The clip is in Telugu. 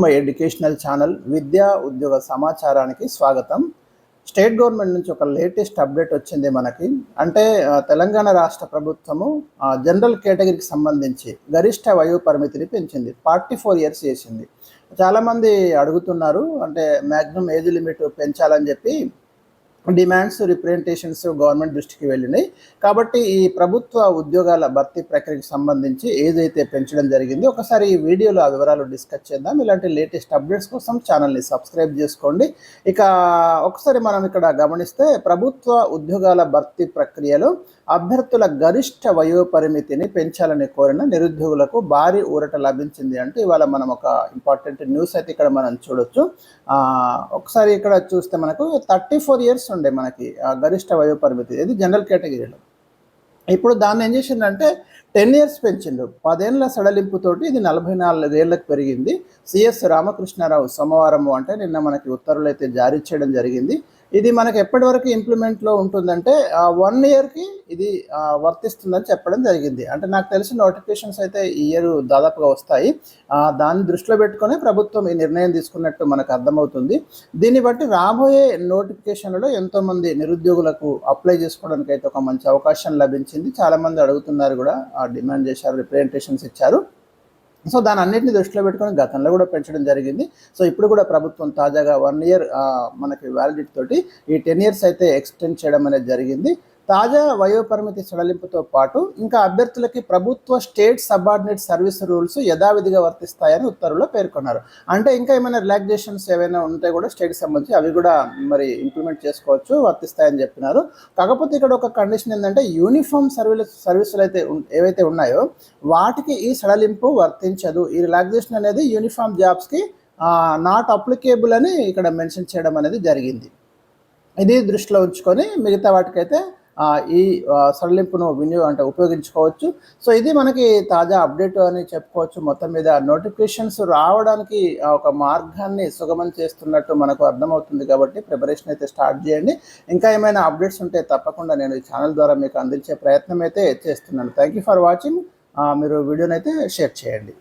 మై ఎడ్యుకేషనల్ ఛానల్ విద్యా ఉద్యోగ సమాచారానికి స్వాగతం. స్టేట్ గవర్నమెంట్ నుంచి ఒక లేటెస్ట్ అప్డేట్ వచ్చింది మనకి. అంటే తెలంగాణ రాష్ట్ర ప్రభుత్వము జనరల్ కేటగిరీకి సంబంధించి గరిష్ట వయో పరిమితిని పెంచింది. 44 ఇయర్స్ చేసింది. చాలామంది అడుగుతున్నారు, అంటే మ్యాక్సిమం ఏజ్ లిమిట్ పెంచాలని చెప్పి డిమాండ్స్, రిప్రజెంటేషన్స్ గవర్నమెంట్ దృష్టికి వెళ్ళినాయి. కాబట్టి ఈ ప్రభుత్వ ఉద్యోగాల భర్తీ ప్రక్రియకు సంబంధించి ఏదైతే పెంచడం జరిగింది, ఒకసారి ఈ వీడియోలో ఆ వివరాలు డిస్కస్ చేద్దాం. ఇలాంటి లేటెస్ట్ అప్డేట్స్ కోసం ఛానల్ని సబ్స్క్రైబ్ చేసుకోండి. ఇక ఒకసారి మనం ఇక్కడ గమనిస్తే, ప్రభుత్వ ఉద్యోగాల భర్తీ ప్రక్రియలో అభ్యర్థుల గరిష్ట వయో పరిమితిని పెంచాలని కోరిన నిరుద్యోగులకు భారీ ఊరట లభించింది అంటే ఇవాళ మనం ఒక ఇంపార్టెంట్ న్యూస్ అయితే ఇక్కడ మనం చూడొచ్చు. ఒకసారి ఇక్కడ చూస్తే మనకు 34 ఇయర్స్ ఉండే మనకి గరిష్ట వయో పరిమితి, ఇది జనరల్ కేటగిరీలో. ఇప్పుడు దాన్ని ఏం చేసిందంటే 10 ఇయర్స్ పెంచిండు. 10 ఏళ్ల సడలింపుతోటి ఇది 44 ఏళ్లకు పెరిగింది. సిఎస్ రామకృష్ణారావు సోమవారం అంటే నిన్న మనకి ఉత్తర్వులు అయితే జారీ చేయడం జరిగింది. ఇది మనకి ఎప్పటి వరకు ఇంప్లిమెంట్లో ఉంటుందంటే 1 ఇయర్కి ఇది వర్తిస్తుందని చెప్పడం జరిగింది. అంటే నాకు తెలిసిన నోటిఫికేషన్స్ అయితే ఈ ఇయర్ దాదాపుగా వస్తాయి. దాన్ని దృష్టిలో పెట్టుకొని ప్రభుత్వం ఈ నిర్ణయం తీసుకున్నట్టు మనకు అర్థమవుతుంది. దీన్ని బట్టి రాబోయే నోటిఫికేషన్లలో ఎంతోమంది నిరుద్యోగులకు అప్లై చేసుకోవడానికి అయితే ఒక మంచి అవకాశం లభించింది. చాలామంది అడుగుతున్నారు కూడా, డిమాండ్ చేశారు, రిప్రజెంటేషన్స్ ఇచ్చారు. సో దాని అన్నింటినీ దృష్టిలో పెట్టుకొని గతంలో కూడా పెంచడం జరిగింది. సో ఇప్పుడు కూడా ప్రభుత్వం తాజాగా 1 ఇయర్ మనకి వ్యాలిడిటీ తోటి ఈ 10 ఇయర్స్ అయితే ఎక్స్టెండ్ చేయడం అనేది జరిగింది. తాజా వయోపరిమితి సడలింపుతో పాటు ఇంకా అభ్యర్థులకి ప్రభుత్వ స్టేట్ సబార్డినేట్ సర్వీస్ రూల్స్ యథావిధిగా వర్తిస్తాయని ఉత్తర్వులో పేర్కొన్నారు. అంటే ఇంకా ఏమైనా రిలాక్సేషన్స్ ఏమైనా ఉంటే కూడా స్టేట్కి సంబంధించి అవి కూడా మరి ఇంప్లిమెంట్ చేసుకోవచ్చు, వర్తిస్తాయని చెప్పినారు. కాకపోతే ఇక్కడ ఒక కండిషన్ ఏంటంటే, యూనిఫామ్ సర్వీసులు అయితే ఏవైతే ఉన్నాయో వాటికి ఈ సడలింపు వర్తించదు. ఈ రిలాక్సేషన్ అనేది యూనిఫామ్ జాబ్స్కి నాట్ అప్లికేబుల్ అని ఇక్కడ మెన్షన్ చేయడం అనేది జరిగింది. ఇది దృష్టిలో ఉంచుకొని మిగతా వాటికైతే ఈ సడలింపును ఉపయోగించుకోవచ్చు. సో ఇది మనకి తాజా అప్డేట్ అని చెప్పుకోవచ్చు. మొత్తం మీద నోటిఫికేషన్స్ రావడానికి ఒక మార్గాన్ని సుగమం చేస్తున్నట్టు మనకు అర్థమవుతుంది. కాబట్టి ప్రిపరేషన్ అయితే స్టార్ట్ చేయండి. ఇంకా ఏమైనా అప్డేట్స్ ఉంటే తప్పకుండా నేను ఈ ఛానల్ ద్వారా మీకు అందించే ప్రయత్నం అయితే చేస్తున్నాను. Thank you for watching. మీరు వీడియోని అయితే షేర్ చేయండి.